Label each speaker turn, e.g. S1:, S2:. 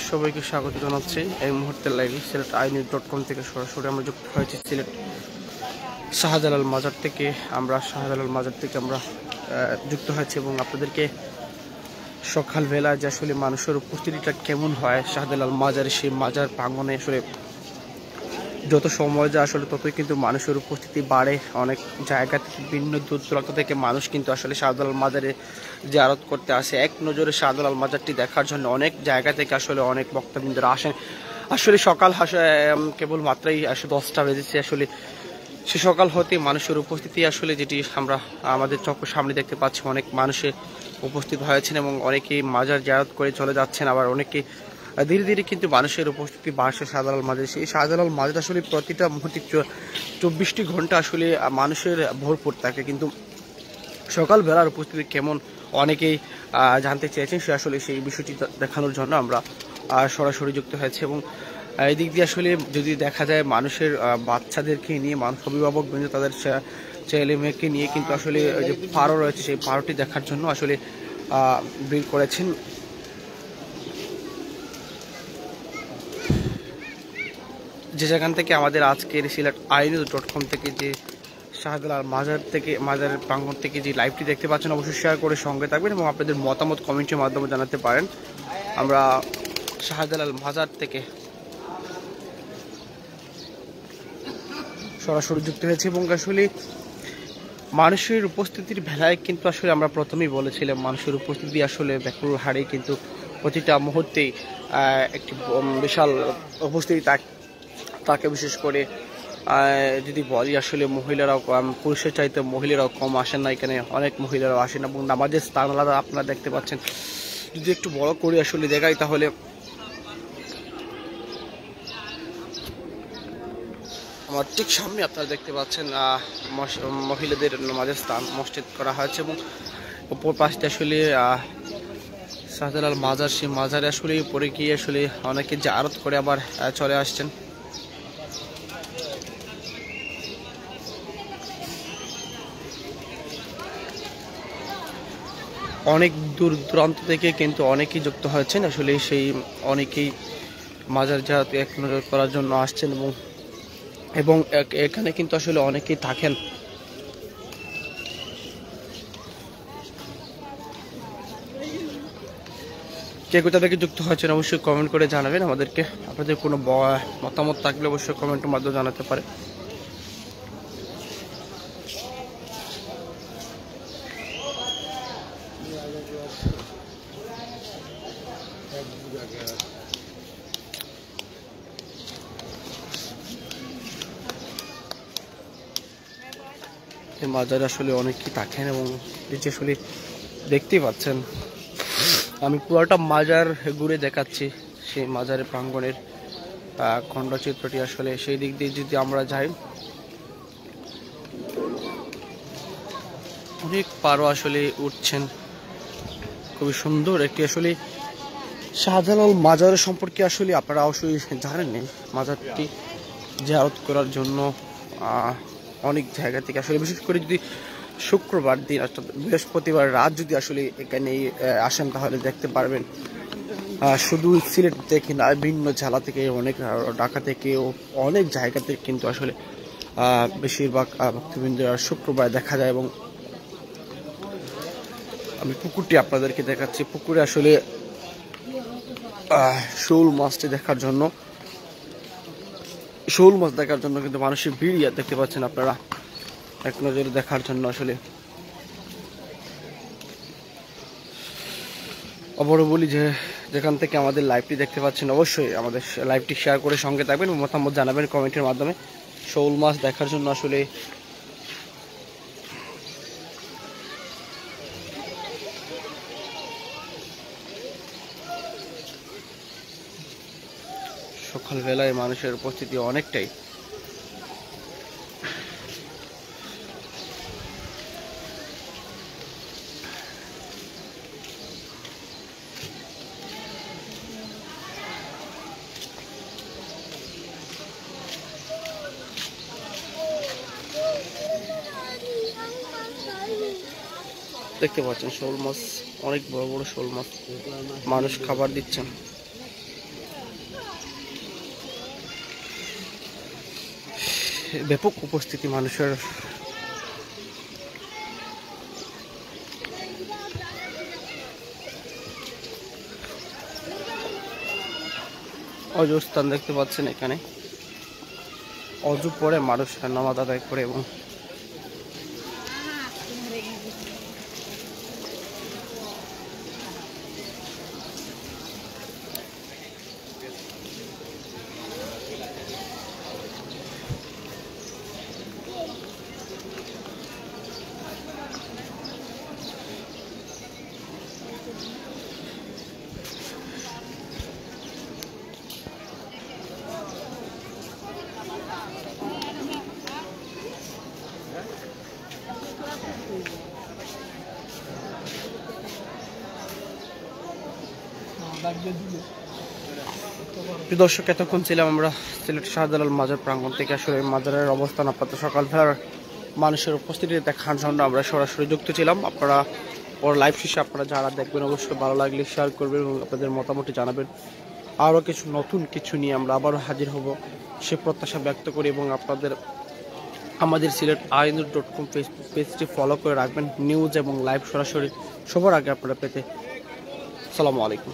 S1: সবাইকে স্বাগত জানাচ্ছি এই মুহূর্তের লাইভে সিলেট inews.com থেকে সরাসরি আমরা যুক্ত হয়েছি সিলেট শাহজালাল মাজার থেকে। আমরা যুক্ত হয়েছি এবং আপনাদেরকে সকালবেলা যে আসলে মানুষের উপস্থিতিটা কেমন হয় শাহজালাল মাজারে, সেই মাজার প্রাঙ্গণে আসলে যত সময় যায় আসলে ততই কিন্তু মানুষের উপস্থিতি বাড়ে। অনেক জায়গা থেকে ভিন্ন দূর দূরান্ত থেকে মানুষ কিন্তু আসলে শাহজালাল মাজারে জিয়ারত করতে আসে। এক নজরে শাহজালাল মাজারটি দেখার জন্য অনেক জায়গা থেকে আসলে অনেক ভক্তবৃন্দরা আসেন। আসলে সকাল কেবল মাত্রই 10টা বেজেছে। আসলে সে সকাল হতে মানুষের উপস্থিতি আসলে যেটি আমরা আমাদের চোখের সামনে দেখতে পাচ্ছি, অনেক মানুষে উপস্থিত হয়েছেন এবং অনেকেই মাজার জিয়ারত করে চলে যাচ্ছেন। আবার অনেকে ধীরে ধীরে কিন্তু মানুষের উপস্থিতি বাড়ছে শাহজালাল মাজারে। সেই শাহজালাল মাজার আসলে প্রতিটা মুহূর্তে 24টি ঘন্টা আসলে মানুষের ভরপুর থাকে, কিন্তু সকালবেলার উপস্থিতি কেমন অনেকেই জানতে চেয়েছেন। সে আসলে সেই বিষয়টি দেখানোর জন্য আমরা সরাসরি যুক্ত হয়েছে এবং এই দিক দিয়ে আসলে যদি দেখা যায় মানুষের বাচ্চাদেরকে নিয়ে অভিভাবক বৃন্দ তাদের ছেলে মেয়েকে নিয়ে কিন্তু আসলে যে পারো রয়েছে সেই পারোটি দেখার জন্য আসলে ভিড় করেছেন। যে যেখান থেকে আমাদের আজকের সিলেট inews.com থেকে যে শাহজালাল মাজারের প্রাঙ্গণ থেকে যে লাইভটি দেখতে পাচ্ছেন, অবশ্যই শেয়ার করে সঙ্গে থাকবেন এবং আপনাদের মতামত কমেন্টের মাধ্যমে জানাতে পারেন। আমরা শাহজালাল মাজার থেকে সরাসরি যুক্ত হয়েছি এবং আসলে মানুষের উপস্থিতির বেলায় কিন্তু আসলে আমরা প্রথমেই বলেছিলাম মানুষের উপস্থিতি আসলে ব্যাকুল হারে কিন্তু প্রতিটা মুহূর্তেই একটি বিশাল উপস্থিতি তাকে বিশেষ করে যদি বলি আসলে মহিলারাও পুরুষের চাইতে মহিলারাও কম আসেন না। এখানে অনেক মহিলারাও আসেন এবং নামাজের স্থান আলাদা আপনারা দেখতে পাচ্ছেন। যদি একটু বড় করে আসলে দেখাই তাহলে আমার ঠিক সামনে আপনারা দেখতে পাচ্ছেন মহিলাদের নামাজের স্থান মসজিদ করা হয়েছে এবং উপর পাশে আসলে শাহজালাল মাজার, সেই মাজারে আসলে পরে গিয়ে আসলে অনেকে জিয়ারত করে আবার চলে আসছেন। অনেক দূর দূরান্ত থেকে কিন্তু অনেকেই যুক্ত হয়েছেন। আসলে সেই অনেকেই মাজার জিয়ারত এক নজর করার জন্য আসছেন এবং এখানে কিন্তু আসলে অনেকেই থাকেন। কে কোথা থেকে যুক্ত হয়েছেন অবশ্যই কমেন্ট করে জানাবেন আমাদেরকে। আপনাদের কোনো মতামত থাকলে অবশ্যই কমেন্টের মাধ্যমে জানাতে পারে। মাজারে আসলে অনেকেই থাকেন এবং এই যে আসলে দেখতেই পাচ্ছেন আমি পুরোটা মাজার ঘুরে দেখাচ্ছি। সেই মাজারের প্রাঙ্গণের খণ্ডচিত্রটি আসলে সেই দিক দিয়ে যদি আমরা যাই অনেক পারো আসলে উঠছেন। খুবই সুন্দর একটি আসলে শাহজালাল মাজারের সম্পর্কে আসলে আপনারা অবশ্যই জানেন। মাজারটি জিয়ারত করার জন্য অনেক জায়গা থেকে আসলে বিশেষ করে যদি শুক্রবার দিন অর্থাৎ বৃহস্পতিবার রাত যদি আসলে এখানে আসেন তাহলে দেখতে পারবেন শুধু সিলেট থেকে না ভিন্ন জেলা থেকে অনেক ঢাকা থেকে অনেক জায়গা থেকে কিন্তু আসলে বেশিরভাগ ভক্তবৃন্দরা শুক্রবার দেখা যায়। এবং আমি পুকুরটি আপনাদেরকে দেখাচ্ছি। পুকুরে আসলে শোল মাছ দেখার জন্য কিন্তু মানুষের ভিড় দেখতে পাচ্ছেন আপনারা এক নজরে দেখার জন্য। আসলে আবারও বলি যে যেখান থেকে আমাদের লাইভটি দেখতে পাচ্ছেন অবশ্যই আমাদের লাইভটি শেয়ার করে সঙ্গে থাকবেন, মতামত জানাবেন কমেন্টের মাধ্যমে। শোল মাছ দেখার জন্য আসলে সকালবেলায় মানুষের উপস্থিতি অনেকটাই। দেখতে পাচ্ছেন শোল মাছ, অনেক বড় বড় শোল মাছ মানুষ খাবার দিচ্ছেন। ব্যাপক উপস্থিতি মানুষের। অজুর স্থান দেখতে পাচ্ছেন, এখানে অজু পরে মানুষ নামাজ আদায় করে এবং দর্শক, এতক্ষণ ছিলাম আমরা সিলেট শাহজালাল মাজার প্রাঙ্গণ থেকে। আসলে মাজারের অবস্থান আপনাদের সকালবেলার মানুষের উপস্থিতি দেখার জন্য আমরা সরাসরি যুক্ত ছিলাম। আপনারা ওর লাইভ শেষে আপনারা যারা দেখবেন অবশ্যই ভালো লাগলে শেয়ার করবেন এবং আপনাদের মতামত জানাবেন। আরও কিছু নতুন কিছু নিয়ে আমরা আবারও হাজির হব সে প্রত্যাশা ব্যক্ত করি এবং আপনাদের আমাদের সিলেট আইনুর.com ফেসবুক পেজটি ফলো করে রাখবেন নিউজ এবং লাইভ সরাসরি সবার আগে আপনারা পেতে। আসসালামু আলাইকুম।